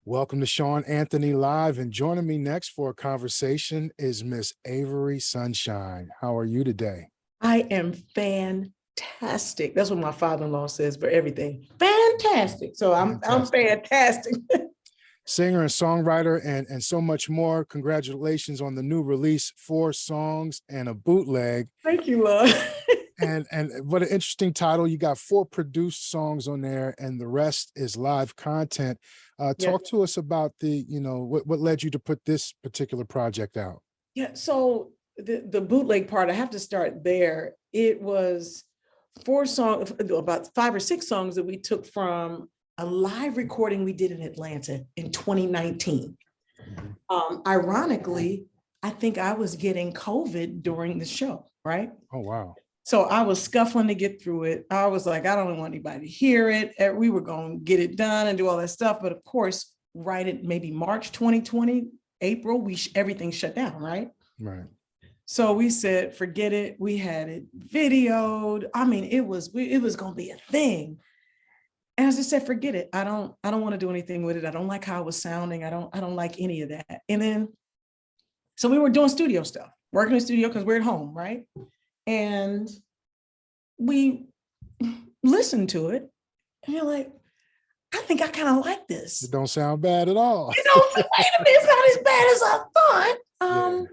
Welcome to Sean Anthony Live, and joining me next for a conversation is Miss Avery Sunshine. How are you today? I am fantastic. That's what my father-in-law says for everything. Fantastic. So I'm fantastic. Singer and songwriter and so much more. Congratulations on the new release, 4 songs and a bootleg. Thank you, love. And what an interesting title. You got 4 produced songs on there and the rest is live content. Talk to us about what led you to put this particular project out. Yeah, so the bootleg part, I have to start there. It was 4 songs, about 5 or 6 songs that we took from a live recording we did in Atlanta in 2019. Ironically, I think I was getting COVID during the show, right? Oh, wow. So I was scuffling to get through it. I was like, I don't want anybody to hear it. We were going to get it done and do all that stuff. But of course, right at maybe March 2020, April, everything shut down, right? Right. So we said, forget it. We had it videoed. I mean, it was going to be a thing. And as I said, forget it. I don't want to do anything with it. I don't like how it was sounding. I don't like any of that. And then, so we were doing studio stuff, working in the studio because we're at home, right? And we listened to it and you're like, I think I kind of like this. It don't sound bad at all. Wait a minute, it's not as bad as I thought.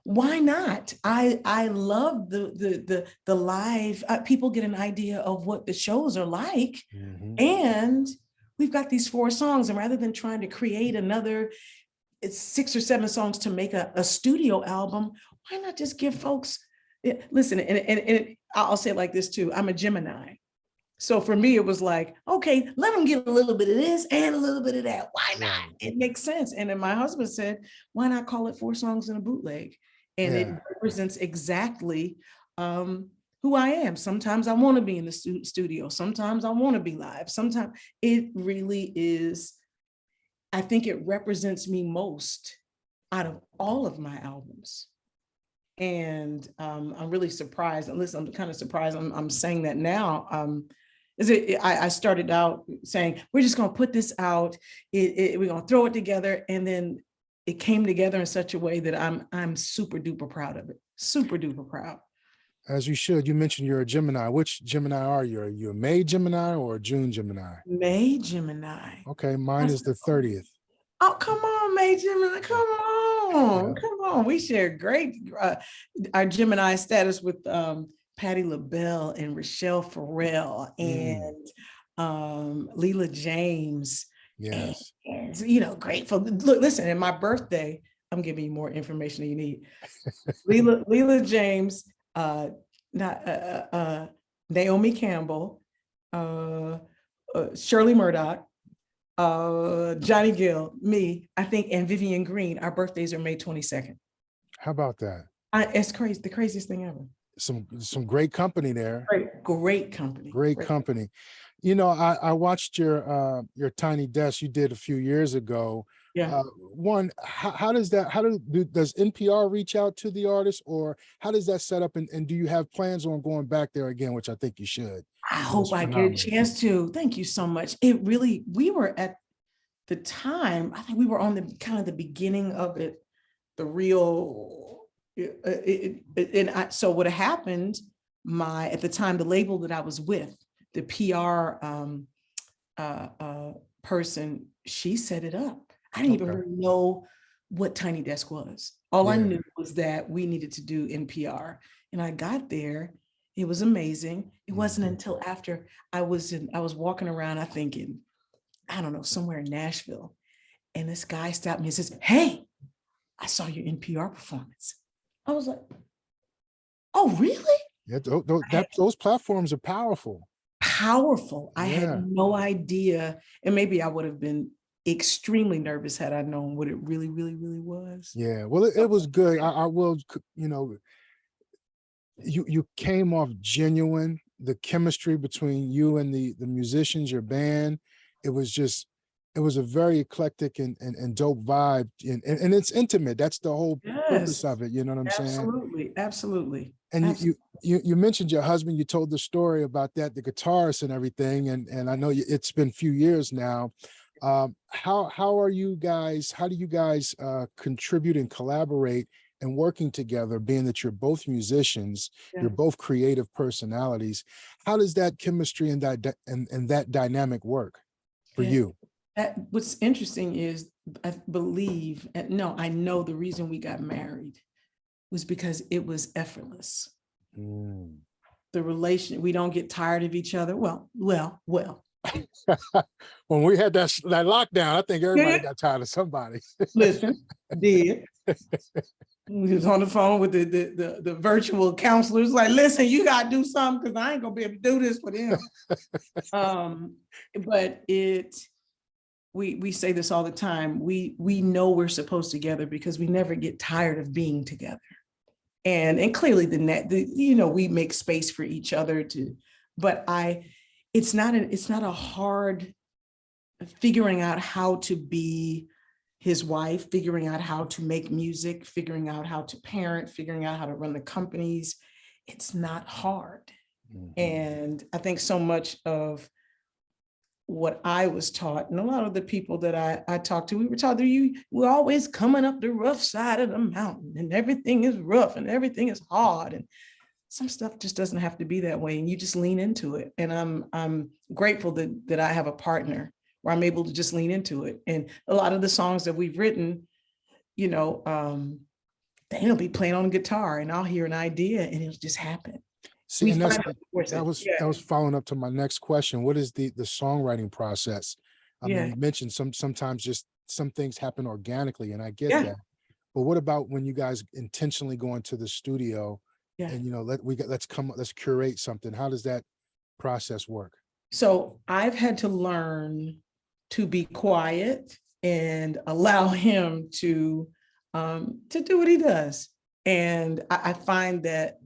Why not? I love the live, people get an idea of what the shows are like. And we've got these 4 songs, and rather than trying to create another 6 or 7 songs to make a studio album, why not just give folks, listen, and I'll say it like this too, I'm a Gemini. So for me, it was like, okay, let them get a little bit of this and a little bit of that. Why not? It makes sense. And then my husband said, why not call it 4 songs in a bootleg? And it represents exactly who I am. Sometimes I want to be in the studio. Sometimes I want to be live. Sometimes it really is, I think it represents me most out of all of my albums. And I'm really surprised. And listen, I'm kind of surprised I'm saying that now. I started out saying, we're just going to put this out. We're going to throw it together. And then it came together in such a way that I'm super duper proud of it. Super duper proud. As you should. You mentioned you're a Gemini. Which Gemini are you? Are you a May Gemini or a June Gemini? May Gemini. Okay, mine is the 30th. Oh, come on, May Gemini. Come on. Come on. We share great our Gemini status with Patti LaBelle and Rochelle Farrell and Leela James. Yes. And grateful. Look, listen, and my birthday, I'm giving you more information than you need. Leela James, Naomi Campbell, Shirley Murdoch, Johnny Gill, me, I think, and Vivian Green. Our birthdays are May 22nd. How about that? It's crazy, the craziest thing ever. Some great company there. Great company. Great company. I watched your Tiny Desk you did a few years ago. Yeah. How does NPR reach out to the artist, or how does that set up? And do you have plans on going back there again, which I think you should? I hope I get a chance to. Thank you so much. We were at the time, I think we were on the kind of the beginning of it, the real, so what happened, at the time, the label that I was with, the PR person, she set it up. I didn't even really know what Tiny Desk was. All I knew was that we needed to do NPR. And I got there. It was amazing. It wasn't until after I was walking around, I think I don't know, somewhere in Nashville. And this guy stopped me and says, hey, I saw your NPR performance. I was like, oh, really? Yeah, those platforms are powerful. Powerful. I had no idea. And maybe I would have been extremely nervous had I known what it really, really, really was. Yeah, well, it was good. I will, you came off genuine. The chemistry between you and the musicians, your band, it was a very eclectic and dope vibe, and it's intimate. That's the whole purpose of it. You know what I'm saying? Absolutely. And you mentioned your husband. You told the story about that, the guitarist and everything, and I know it's been a few years now. How are you guys, how do you guys contribute and collaborate and working together, being that you're both musicians, Yeah. you're both creative personalities? How does that chemistry and that dynamic work for Yeah. you? What's interesting is I believe, no, I know the reason we got married was because it was effortless. Mm. The relation, we don't get tired of each other. Well. When we had that lockdown, I think everybody got tired of somebody. Listen, did. We was on the phone with the virtual counselors, like, listen, you gotta do something because I ain't gonna be able to do this with him. But we say this all the time. We know we're supposed together because we never get tired of being together. And clearly we make space for each other but it's not a hard figuring out how to be his wife, figuring out how to make music, figuring out how to parent, figuring out how to run the companies. It's not hard. Mm-hmm. And I think so much of what I was taught, and a lot of the people that I talked to, we were taught that we're always coming up the rough side of the mountain and everything is rough and everything is hard. And some stuff just doesn't have to be that way. And you just lean into it. And I'm grateful that I have a partner where I'm able to just lean into it. And a lot of the songs that we've written, they'll be playing on guitar and I'll hear an idea and it'll just happen. See, and that was following up to my next question. What is the songwriting process? I mean, you mentioned sometimes just some things happen organically, and I get that. But what about when you guys intentionally go into the studio and let's curate something? How does that process work? So I've had to learn to be quiet and allow him to do what he does. And I find that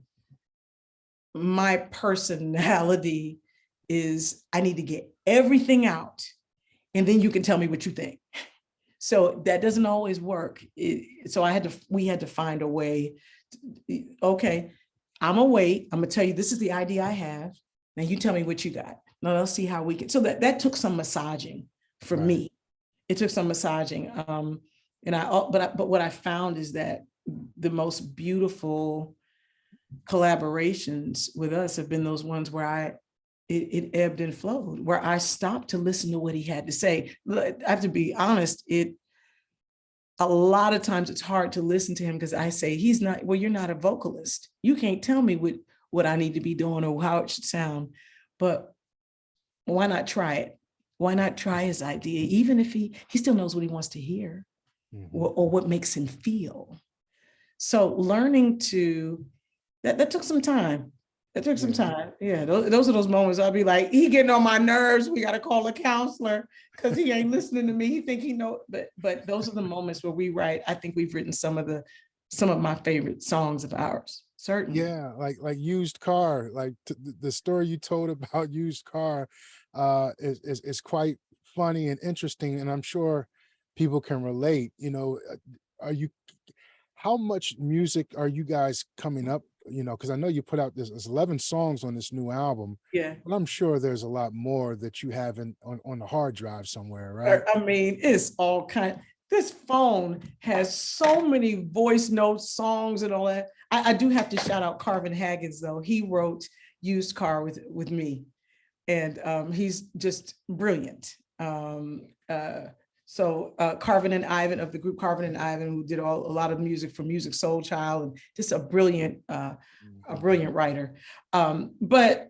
my personality is I need to get everything out and then you can tell me what you think. So that doesn't always work. So we had to find a way. Okay, I'm gonna wait. I'm gonna tell you, this is the idea I have. Now you tell me what you got. Now let's see how we can. So that took some massaging for me. It took some massaging. But what I found is that the most beautiful collaborations with us have been those ones where it ebbed and flowed, where I stopped to listen to what he had to say. I have to be honest, a lot of times it's hard to listen to him because I say, you're not a vocalist. You can't tell me what I need to be doing or how it should sound, but why not try it? Why not try his idea? Even if he still knows what he wants to hear or what makes him feel. So learning that took some time. It took some time. Yeah, those are those moments I'll be like, he getting on my nerves. We got to call a counselor because he ain't listening to me. He think he know, but those are the moments where we write. I think we've written some of my favorite songs of ours. Certainly. Yeah, like Used Car, like the story you told about Used Car is quite funny and interesting, and I'm sure people can relate. How much music are you guys coming up? Because I know you put out there's 11 songs on this new album. Yeah. But I'm sure there's a lot more that you have on the hard drive somewhere, right? I mean, it's all kind. This phone has so many voice notes, songs, and all that. I do have to shout out Carvin Haggins, though. He wrote Used Car with me, and he's just brilliant. So Carvin and Ivan of the group Carvin and Ivan, who did a lot of music for Music Soul Child, and just a brilliant writer. But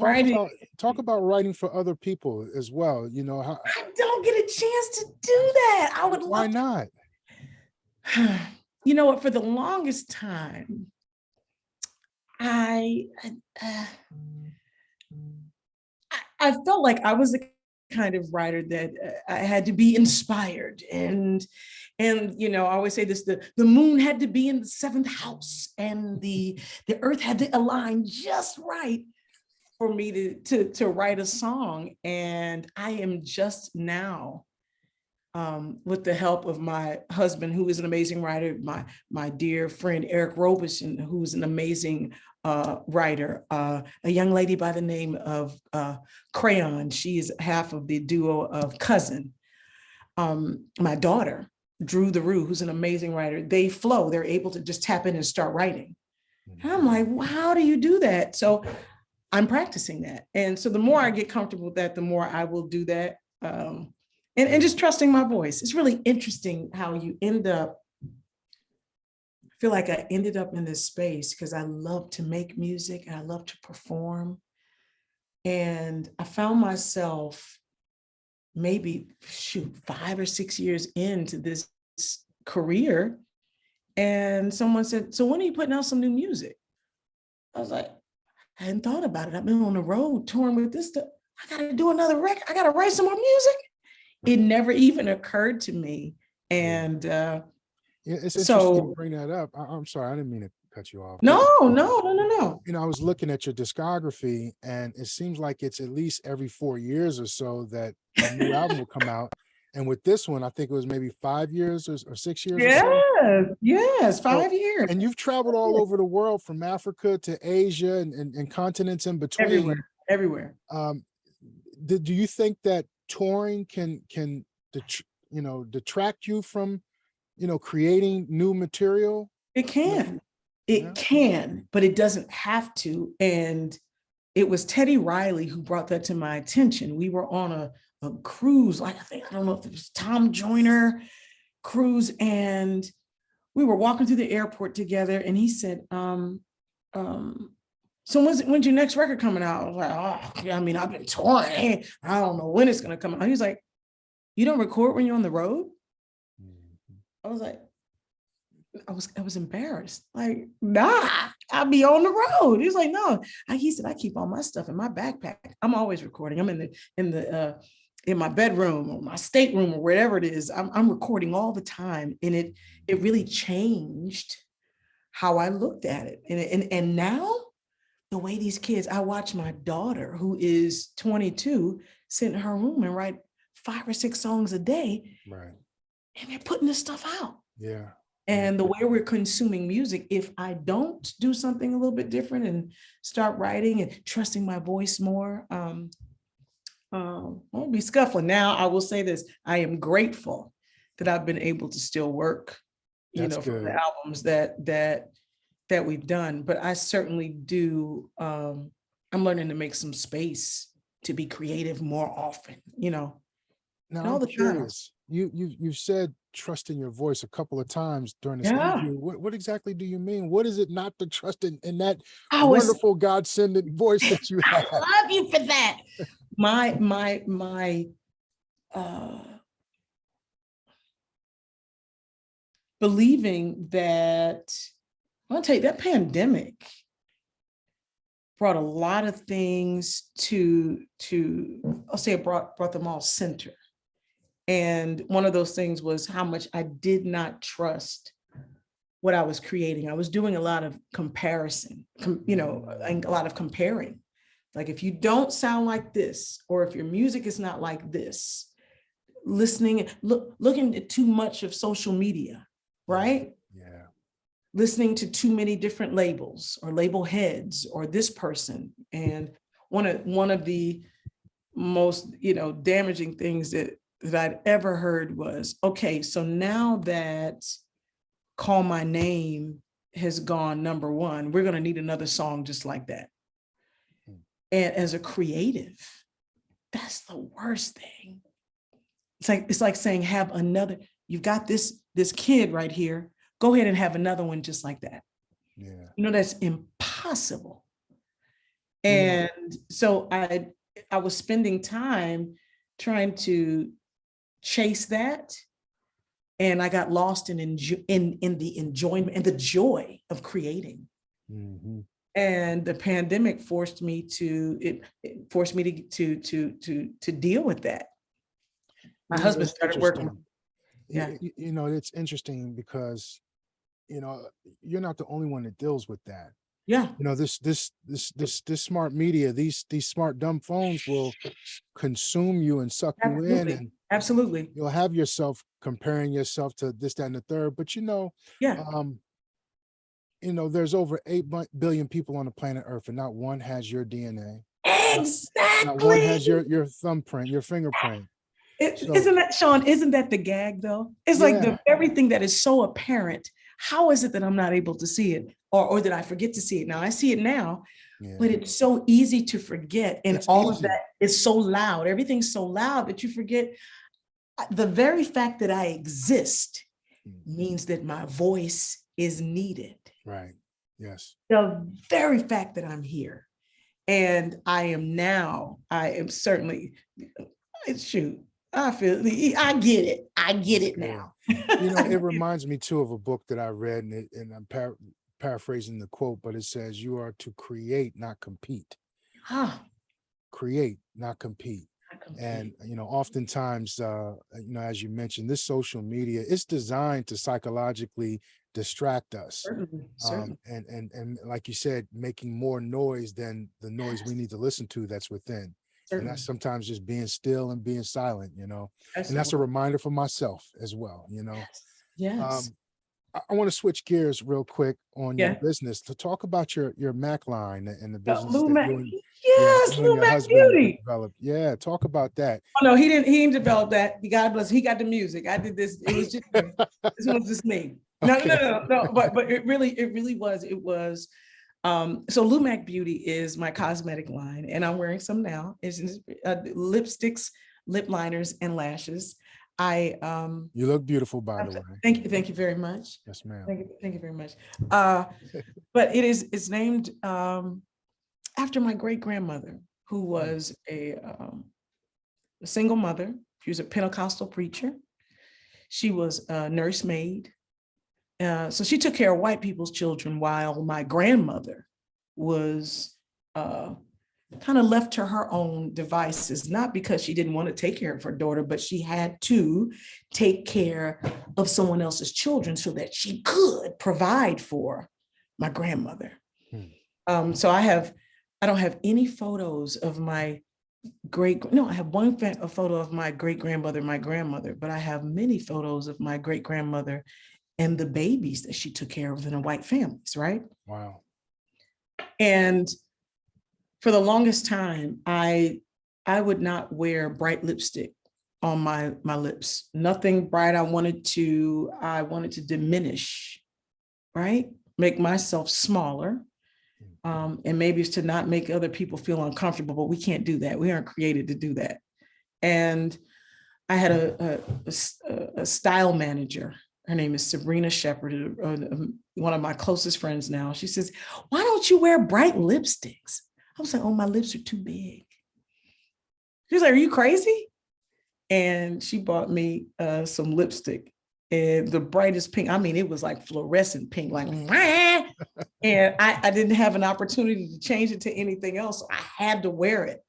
writing. Talk about writing for other people as well. I don't get a chance to do that. I would love. Why not? You know what? For the longest time, I felt like I was the kind of writer that I had to be inspired, and I always say this: the moon had to be in the 7th house, and the earth had to align just right for me to write a song. And I am just now with the help of my husband, who is an amazing writer, my dear friend Eric Robeson, who's an amazing writer, a young lady by the name of Crayon. She is half of the duo of Cousin. My daughter, Drew the Rue, who's an amazing writer. They flow. They're able to just tap in and start writing. And I'm like, well, how do you do that? So I'm practicing that. And so the more I get comfortable with that, the more I will do that. And just trusting my voice. It's really interesting how you end up, I feel like I ended up in this space because I love to make music and I love to perform. And I found myself maybe 5 or 6 years into this career. And someone said, so when are you putting out some new music? I was like, I hadn't thought about it. I've been on the road touring with this stuff. I got to do another record. I got to write some more music. It never even occurred to me. And yeah, it's interesting so to bring that up. I'm sorry, I didn't mean to cut you off. No. You know, I was looking at your discography, and it seems like it's at least every 4 years or so that a new album will come out. And with this one, I think it was maybe 5 years or 6 years or so. Yes, 5 years. And you've traveled all over the world, from Africa to Asia and continents in between. Everywhere. Do you think that touring can detract you from, creating new material? It can. It can, but it doesn't have to. And it was Teddy Riley who brought that to my attention. We were on a cruise, I don't know if it was Tom Joyner cruise, and we were walking through the airport together, and he said, so when's your next record coming out? I was like, oh, yeah, I mean, I've been touring. I don't know when it's going to come out. He was like, you don't record when you're on the road? I was like, I was embarrassed. Like, nah, I'll be on the road. He was like, no. He said, I keep all my stuff in my backpack. I'm always recording. I'm in my bedroom or my stateroom or wherever it is. I'm recording all the time. And it really changed how I looked at it. And now, the way these kids, I watch my daughter, who is 22, sit in her room and write 5 or 6 songs a day. Right. And they're putting this stuff out. Yeah. And the way we're consuming music, if I don't do something a little bit different and start writing and trusting my voice more, I won't be scuffling. Now, I will say this, I am grateful that I've been able to still work, for the albums that we've done, but I certainly do. I'm learning to make some space to be creative more often, Now I'm curious. You've said trust in your voice a couple of times during this interview. What exactly do you mean? What is it not to trust in that wonderful God-sending voice that you have? I love you for that. My believing that, I'll tell you, that pandemic brought a lot of things to I'll say it brought them all center. And one of those things was how much I did not trust what I was creating. I was doing a lot of comparison, and a lot of comparing. Like, if you don't sound like this, or if your music is not like this, looking at too much of social media, right? Yeah. Listening to too many different labels or label heads or this person. And one of the most, damaging things that I'd ever heard was, okay, so now that Call My Name has gone #1, we're going to need another song just like that. And as a creative, that's the worst thing. It's like saying, have another, you've got this kid right here, go ahead and have another one just like that. Yeah. That's impossible. And so I was spending time trying to chase that. And I got lost in the enjoyment and the joy of creating. Mm-hmm. And the pandemic forced me to deal with that. My husband started working. Yeah. It's interesting because, you're not the only one that deals with that. Yeah. This smart media, these smart dumb phones will consume you and suck you in. Absolutely. You'll have yourself comparing yourself to this, that, and the third, but Yeah. there's over 8 billion people on the planet Earth, and not one has your DNA. Not one Exactly. has your thumbprint, your fingerprint. So Isn't that, Sean, isn't that the gag though? It's like yeah, everything that is so apparent. How is it that I'm not able to see it? Or did I forget to see it? Now I see it now, but yeah, it's so easy to forget. And it's all of easy. that is so loud. Everything's so loud that you forget the very fact that I exist means that my voice is needed. Right. Yes. The very fact that I'm here. And I am certainly, shoot, I get it. I get it now. It reminds me too of a book that I read, and I'm paraphrasing the quote, but it says, "You are to create, not compete. Ah, Create, not compete." I compete. And oftentimes, as you mentioned, this social media is designed to psychologically distract us. Certainly. And like you said, making more noise than the noise we need to listen to that's within. And Certainly. that's sometimes just being still and being silent, and that's a Absolutely. reminder for myself as well. Yes. I want to switch gears real quick on your Yeah. business to talk about your Mac line and the business Lou that Mac. you and Yes, you and Lou your Mac husband Beauty. developed. Yeah, talk about that. Oh no, he didn't develop that. God bless. He got the music. I did this. It was just this was just me. No, Okay. no. But it really was. It was. So Lou Mac Beauty is my cosmetic line, and I'm wearing some now. It's lipsticks, lip liners, and lashes. You look beautiful, by the way. Thank you very much. Yes, ma'am. Thank you very much. But it's named after my great grandmother, who was a single mother. She was a Pentecostal preacher. She was a nursemaid. So she took care of white people's children, while my grandmother was kind of left to her own devices, not because she didn't want to take care of her daughter, but she had to take care of someone else's children so that she could provide for my grandmother. So I don't have any photos of my I have a photo of my great grandmother, my grandmother, but I have many photos of my great grandmother and the babies that she took care of in the white families, right? Wow. And for the longest time, I would not wear bright lipstick on my lips. Nothing bright. I wanted to diminish, right? Make myself smaller. And maybe it's to not make other people feel uncomfortable, but we can't do that. We aren't created to do that. And I had a style manager. Her name is Sabrina Shepherd, one of my closest friends now. She says, "Why don't you wear bright lipsticks?" I was like, "Oh, my lips are too big." She was like, "Are you crazy?" And she bought me some lipstick, and the brightest pink. I mean, it was like fluorescent pink, like, and I didn't have an opportunity to change it to anything else. So I had to wear it.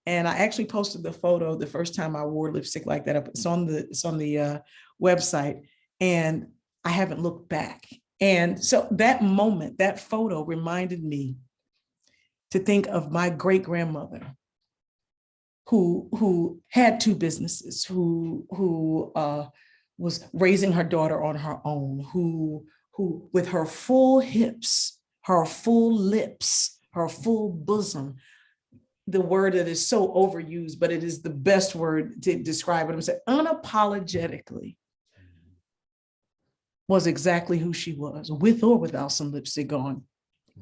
And I actually posted the photo the first time I wore lipstick like that. It's on the website, and I haven't looked back. And so that moment, that photo reminded me to think of my great grandmother, who had two businesses, who was raising her daughter on her own, who with her full hips, her full lips, her full bosom, the word that is so overused, but it is the best word to describe it. I'm saying unapologetically was exactly who she was, with or without some lipstick on.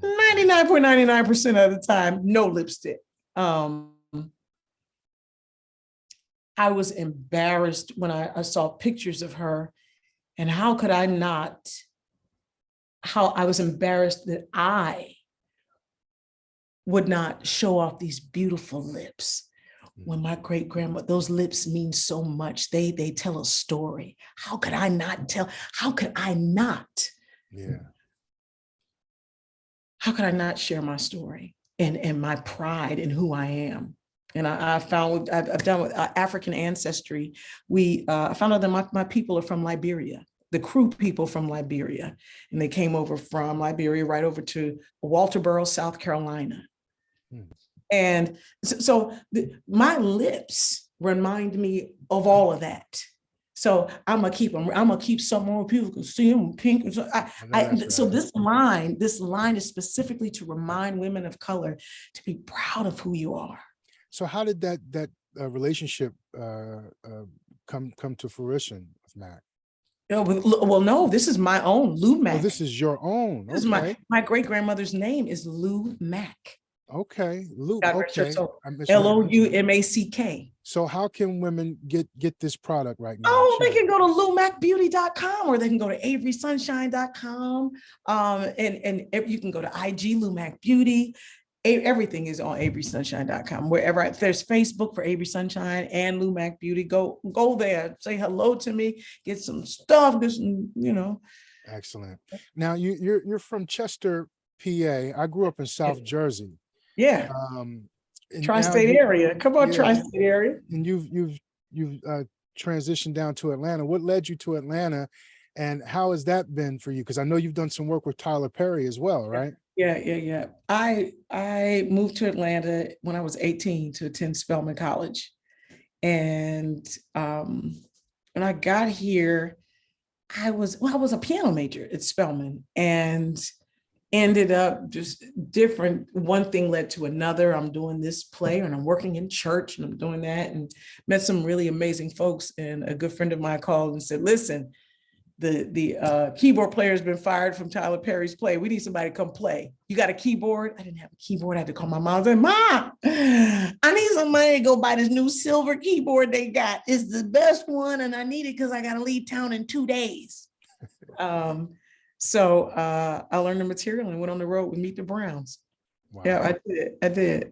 99.99% of the time, no lipstick. I was embarrassed when I saw pictures of her, and how I was embarrassed that I would not show off these beautiful lips. When my great grandma, those lips mean so much. They tell a story. How could I not tell? How could I not? Yeah. How could I not share my story and my pride in who I am? And I've done with African ancestry. I found out that my people are from Liberia, the Crew people from Liberia, and they came over from Liberia right over to Walterboro, South Carolina. And so my lips remind me of all of that. So I'm gonna keep them. I'm gonna keep some more people can see them pink. And so so this line is specifically to remind women of color to be proud of who you are. So how did that relationship come to fruition with Mac? Well, no, this is my own Lou Mac. Oh, this is your own. This is my great grandmother's name is Lou Mac. Okay, Lou. Okay, So LOUMACK. So how can women get this product right now? Oh, they can go to LouMacBeauty.com, or they can go to AverySunshine.com. And you can go to IG Lou Mac Beauty. Everything is on AverySunshine.com. Wherever there's Facebook for Avery Sunshine and Lou Mac Beauty, go there, say hello to me, get some stuff, Excellent. Now you're from Chester, PA. I grew up in South Jersey. Yeah. Tri-state area. Come on, tri-state area. And you've transitioned down to Atlanta. What led you to Atlanta, and how has that been for you? Because I know you've done some work with Tyler Perry as well, right? Yeah. I moved to Atlanta when I was 18 to attend Spelman College. And when I got here, I was a piano major at Spelman, and ended up just different. One thing led to another. I'm doing this play and I'm working in church and I'm doing that, and met some really amazing folks. And a good friend of mine called and said, listen, the keyboard player has been fired from Tyler Perry's play. We need somebody to come play. You got a keyboard? I didn't have a keyboard. I had to call my mom and say, Mom, I need some money to go buy this new silver keyboard they got. It's the best one, and I need it because I got to leave town in 2 days. So I learned the material and went on the road with Meet the Browns. Wow. Yeah, I did.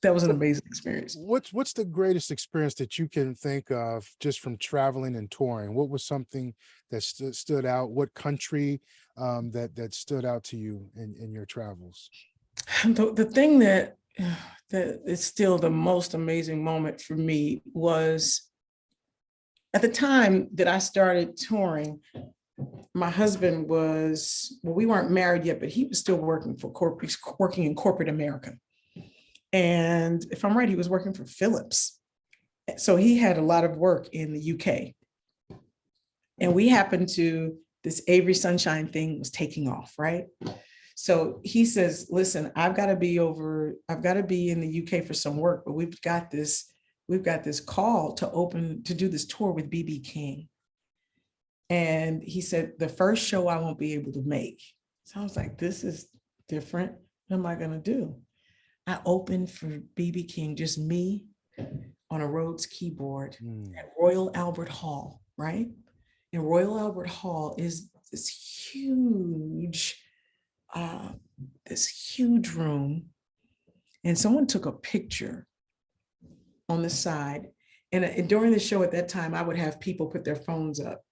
That was an amazing experience. What's the greatest experience that you can think of just from traveling and touring? What was something that stood out? What country that stood out to you in your travels? The thing that is still the most amazing moment for me was at the time that I started touring. My husband we weren't married yet, but he was still working working in corporate America. And if I'm right, he was working for Philips. So he had a lot of work in the UK. And we happened to, this Avery Sunshine thing was taking off, right? So he says, listen, I've got to be in the UK for some work, but we've got this call to do this tour with BB King. And he said, the first show I won't be able to make. So I was like, this is different. What am I going to do? I opened for BB King, just me on a Rhodes keyboard at Royal Albert Hall, right? And Royal Albert Hall is this huge room. And someone took a picture on the side. And during the show at that time, I would have people put their phones up.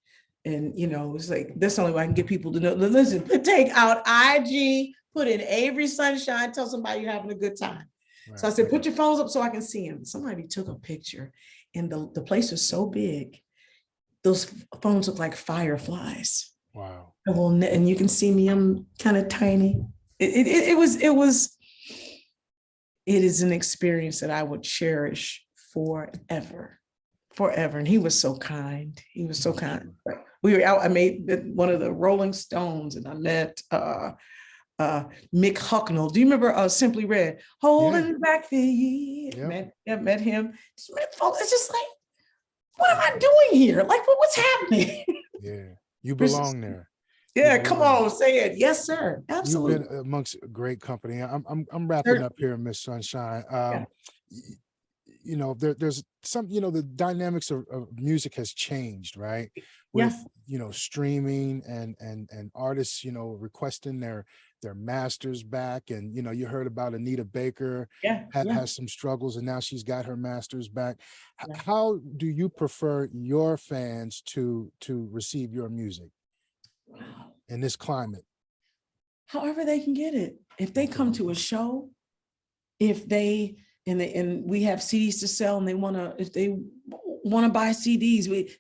And, it's like, that's the only way I can get people to know. Listen, take out IG, put in Avery Sunshine, tell somebody you're having a good time. Right. So I said, put your phones up so I can see them. Somebody took a picture, and the place was so big, those phones look like fireflies. Wow. And you can see me, I'm kind of tiny. It is an experience that I would cherish forever. And he was so kind. We were out, I made one of the Rolling Stones, and I met Mick Hucknall. Do you remember Simply Red? Holding back the years. Yep. Met him. It's just like, what am I doing here? Like, what's happening? Yeah, you belong there. Yeah, come on, say it. Yes, sir. Absolutely. You've been amongst great company. I'm wrapping up here, Miss Sunshine. There's some, the dynamics of music has changed, right? With, streaming and artists, requesting their masters back. And, you heard about Anita Baker has some struggles, and now she's got her masters back. How do you prefer your fans to receive your music in this climate? However they can get it. If they come to a show, and we have CDs to sell, and if they want to buy CDs, we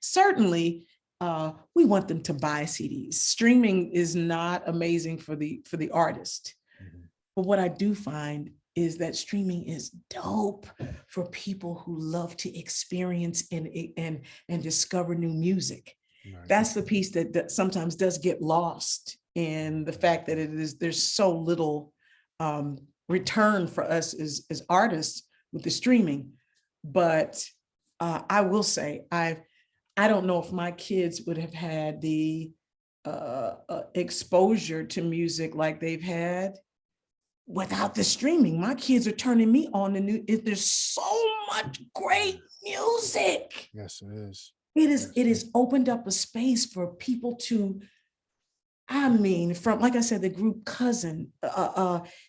want them to buy CDs. Streaming is not amazing for the artist. Mm-hmm. But what I do find is that streaming is dope for people who love to experience and discover new music. Right. That's the piece that sometimes does get lost in the fact that there's so little return for us as artists with the streaming. But I will say, I don't know if my kids would have had the exposure to music like they've had without the streaming. My kids are turning me on the new. There's so much great music. Yes, it is. It is opened up a space for people to, I mean, from, like I said, the group Cousin,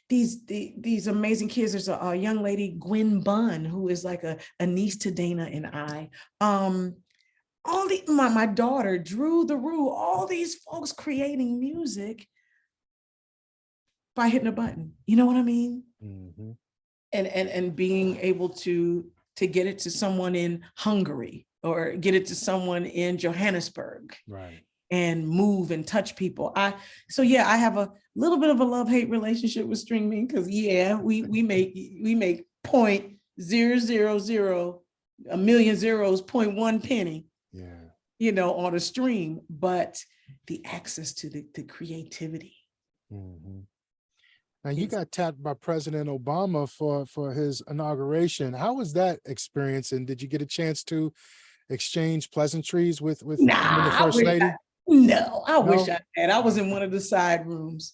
these amazing kids. There's a young lady, Gwen Bunn, who is like a niece to Dana and I. My daughter, Drew the Rue, all these folks creating music by hitting a button. You know what I mean? Mm-hmm. And being able to get it to someone in Hungary or get it to someone in Johannesburg. Right. And move and touch people. So yeah, I have a little bit of a love-hate relationship with streaming, because yeah, we make 0.000 a million zeros 0.1 penny, yeah, on a stream, but the access to the creativity. Mm-hmm. Now you got tapped by President Obama for his inauguration. How was that experience? And did you get a chance to exchange pleasantries with the First Lady? No, I wish I had. I was in one of the side rooms.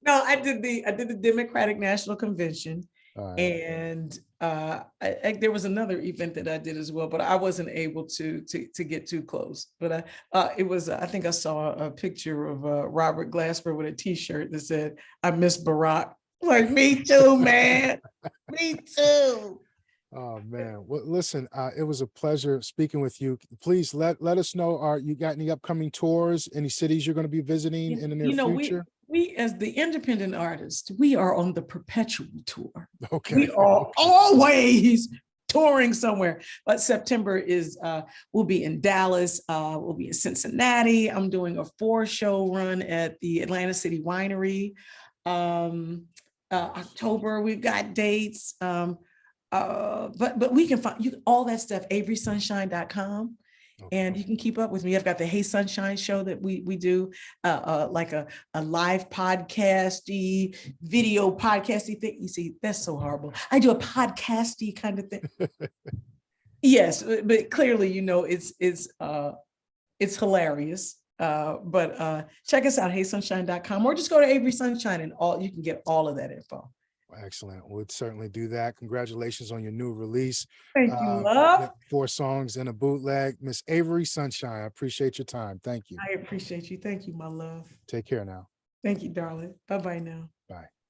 No, I did the Democratic National Convention, and there was another event that I did as well, but I wasn't able to get too close. But it was, I think I saw a picture of Robert Glasper with a T-shirt that said, "I miss Barack." Like, me too, man. Me too. Oh man, well, listen, it was a pleasure speaking with you. Please let us know, you got any upcoming tours, any cities you're going to be visiting in the near future? We as the independent artist, we are on the perpetual tour. Okay. We are always touring somewhere. But September is, we'll be in Dallas, we'll be in Cincinnati. I'm doing a 4-show run at the Atlantic City Winery. October, we've got dates. But we can find all that stuff, averysunshine.com. And you can keep up with me. I've got the Hey Sunshine show that we do, like a live podcasty, video podcasty thing. You see, that's so horrible. I do a podcasty kind of thing. Yes, but clearly, it's hilarious. But check us out, heysunshine.com, or just go to Avery Sunshine and you can get all of that info. Excellent. We'll certainly do that. Congratulations on your new release. Thank you, love. 4 songs and a bootleg. Miss Avery Sunshine, I appreciate your time. Thank you. I appreciate you. Thank you, my love. Take care now. Thank you, darling. Bye-bye now. Bye.